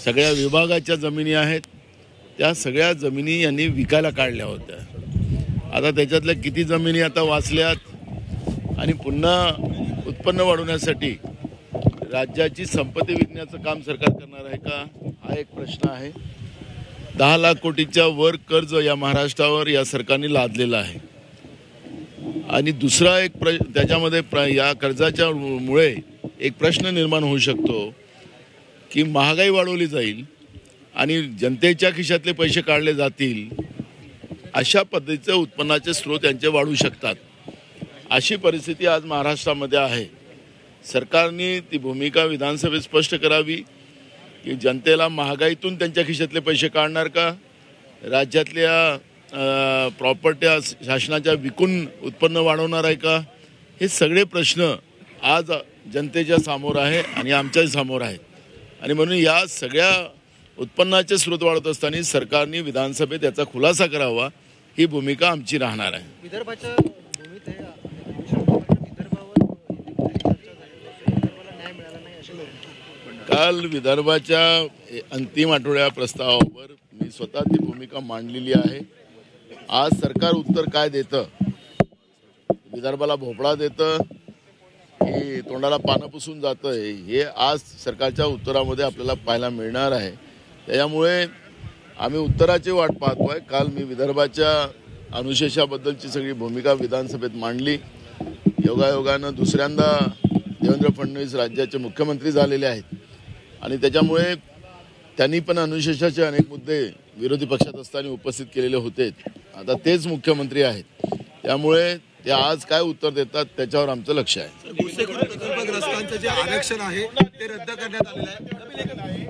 सगळ्या विभागाच्या जमिनी आहेत, त्या सगळ्या जमिनी यांनी विकायला काढल्या होत्या। आता त्याच्यातल्या किती जमिनी आता वाचल्यात आणि पुन्हा उत्पन्न वाढवण्यासाठी राज्याची संपत्ती विकण्याचं काम सरकार करणार आहे का, हा एक प्रश्न आहे। 10 लाख कोटीच्या वर कर्ज या महाराष्ट्रावर या सरकारने लादलेलं आहे। आणि दुसरा एक त्याच्यामध्ये या कर्जाच्या मुळे एक प्रश्न निर्माण होऊ शकतो की महागाई वाढवली जाईल आणि जनतेच्या खिशातले पैसे काढले जातील, अशा पद्धतीचे उत्पन्नाचे स्रोत यांचे वाढू शकतात। अशी परिस्थिती आज महाराष्ट्रामध्ये आहे। सरकारने ती भूमिका विधानसभेत स्पष्ट करावी की जनतेला महागाईतून त्यांच्या खिशातले पैसे काढणार का, राज्यातल्या प्रॉपर्ट्या शासनाच्या विकून उत्पन्न वाढवणार आहे का, हे सगळे प्रश्न आज जनतेच्या समोर आहे आणि आमच्याही समोर आहेत। आणि म्हणून या सगळ्या उत्पन्नाचे स्रोत वाढत असताना सरकारने विधानसभेत याचा खुलासा करावा, ही भूमिका आमची राहणार आहे। विदर्भाच्या भूमीत हे काल विदर्भाच्या अंतिम आठवड्या प्रस्तावावर मी स्वतः ती भूमिका मांडलेली आहे। आज सरकार उत्तर काय देतं, विदर्भाला भोपळा देतं की तोंडाला पानं पुसून जातं, हे आज सरकारच्या उत्तरामध्ये आपल्याला पाहायला मिळणार आहे। त्यामुळे आम्ही उत्तराची वाट पाहतोय। काल मी विदर्भाच्या अनुशेषाबद्दलची सगळी भूमिका विधानसभेत मांडली। योगायोगानं दुसऱ्यांदा देवेंद्र फडणवीस राज्याचे मुख्यमंत्री झालेले आहेत आणि त्याच्यामुळे त्यांनी पण अनुशेषाचे अनेक मुद्दे विरोधी पक्षात असताना उपस्थित केलेले होते। आता तेच मुख्यमंत्री आहेत, त्यामुळे ते आज काय उत्तर देतात त्याच्यावर आमचं लक्ष आहे। प्रकल्पग्रस्तांचं जे आरक्षण आहे ते रद्द करण्यात आलेलं आहे।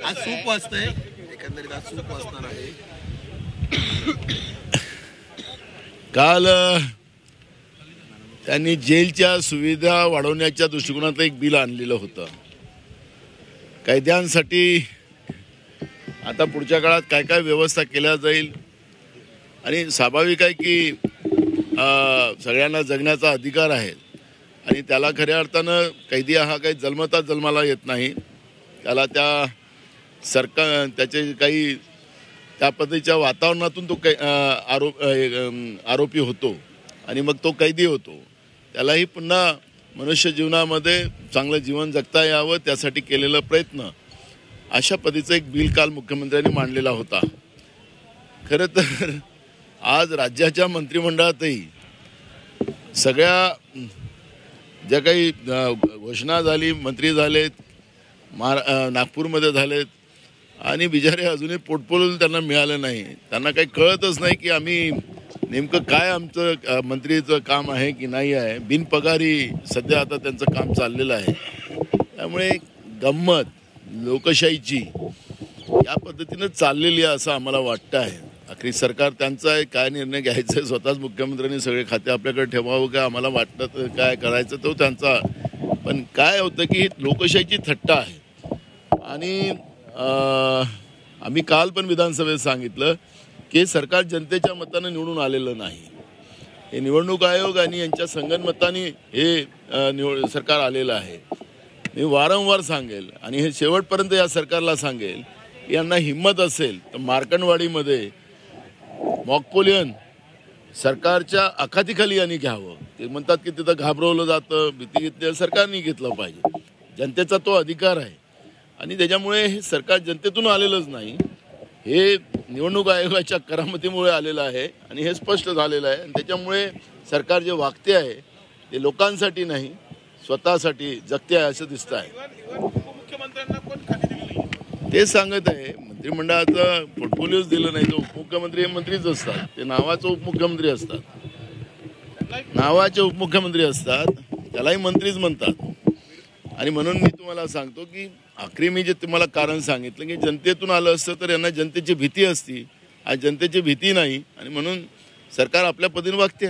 आज सूप वाजतंय, एकंदरीत आज सूप वाजणार आहे। काल त्यांनी जेलच्या सुविधा वाढवण्याच्या दृष्टिकोनातलं एक बिल आणलेलं होतं। कैद्यांसाठी आता पुढच्या काळात काय काय व्यवस्था केल्या जाईल, आणि स्वाभाविक आहे की सगळ्यांना जगण्याचा अधिकार आहे आणि त्याला खऱ्या अर्थानं कैदी हा काही जन्मता जन्माला येत नाही, त्याला त्या सरकार त्याचे काही त्या पद्धतीच्या वातावरणातून तो आरोपी होतो आणि मग तो कैदी होतो। त्यालाही पुन्हा मनुष्य जीवनामध्ये चांगलं जीवन जगता यावं त्यासाठी केलेला प्रयत्न, अशा पद्धतीचं एक बिल काल मुख्यमंत्र्यांनी मांडलेला होता। खरं तर आज राज्याच्या मंत्रिमंडळातही सगळ्या ज्या काही घोषणा झाली, मंत्री झालेत, नागपूरमध्ये झालेत आणि बिचारे अजूनही पोटपोल त्यांना मिळालं नाही। त्यांना काही कळतच नाही की आम्ही नेमकं काय आमचं मंत्रीचं काम आहे की नाही आहे। बिनपगारी सध्या आता त्यांचं काम चाललेलं आहे। त्यामुळे गंमत लोकशाहीची या पद्धतीनं चाललेली आहे असं आम्हाला वाटतं आहे। आखरी सरकार त्यांचा आहे, काय निर्णय घ्यायचा आहे, स्वतःच मुख्यमंत्र्यांनी सगळे खाते आपल्याकडे ठेवावं का, आम्हाला वाटतं काय करायचं तो त्यांचा। पण काय होतं की लोकशाहीची थट्टा आहे। आणि आम्ही काल पण विधानसभेत सांगितलं की सरकार जनतेच्या मतानं निवडून आलेलं नाही, हे निवडणूक आयोग आणि यांच्या संगनमताने हे सरकार आलेलं आहे। मी वारंवार सांगेल आणि हे शेवटपर्यंत या सरकारला सांगेल की यांना हिंमत असेल तर मार्कंडवाडीमध्ये मॉकपोलियन सरकारच्या अखातीखाली यांनी घ्यावं। ते म्हणतात की तिथं घाबरवलं जातं, भीती घेतली, सरकारने घेतलं पाहिजे, जनतेचा तो अधिकार आहे। आणि त्याच्यामुळे हे सरकार जनतेतून आलेलंच नाही, हे निवडणूक आयोगाच्या करामतीमुळे आलेलं आहे आणि हे स्पष्ट झालेलं आहे। आणि त्याच्यामुळे सरकार जे वागते आहे ते लोकांसाठी नाही, स्वतःसाठी जगते आहे असं दिसतं आहे। ते सांगत आहे मंत्रिमंडळाचं पोर्टफोलिओच दिलं नाही, तर उपमुख्यमंत्री हे मंत्रीच असतात, ते नावाचे उपमुख्यमंत्री असतात, नावाचे उपमुख्यमंत्री असतात, त्यालाही मंत्रीच म्हणतात। आणि म्हणून मी तुम्हाला सांगतो की आखरी मी जे तुम्हाला कारण सांगितलं की जनतेतून आलं असतं तर यांना जनतेची भीती असती, आज जनतेची भीती नाही आणि म्हणून सरकार आपल्या पद्धतीने वागते।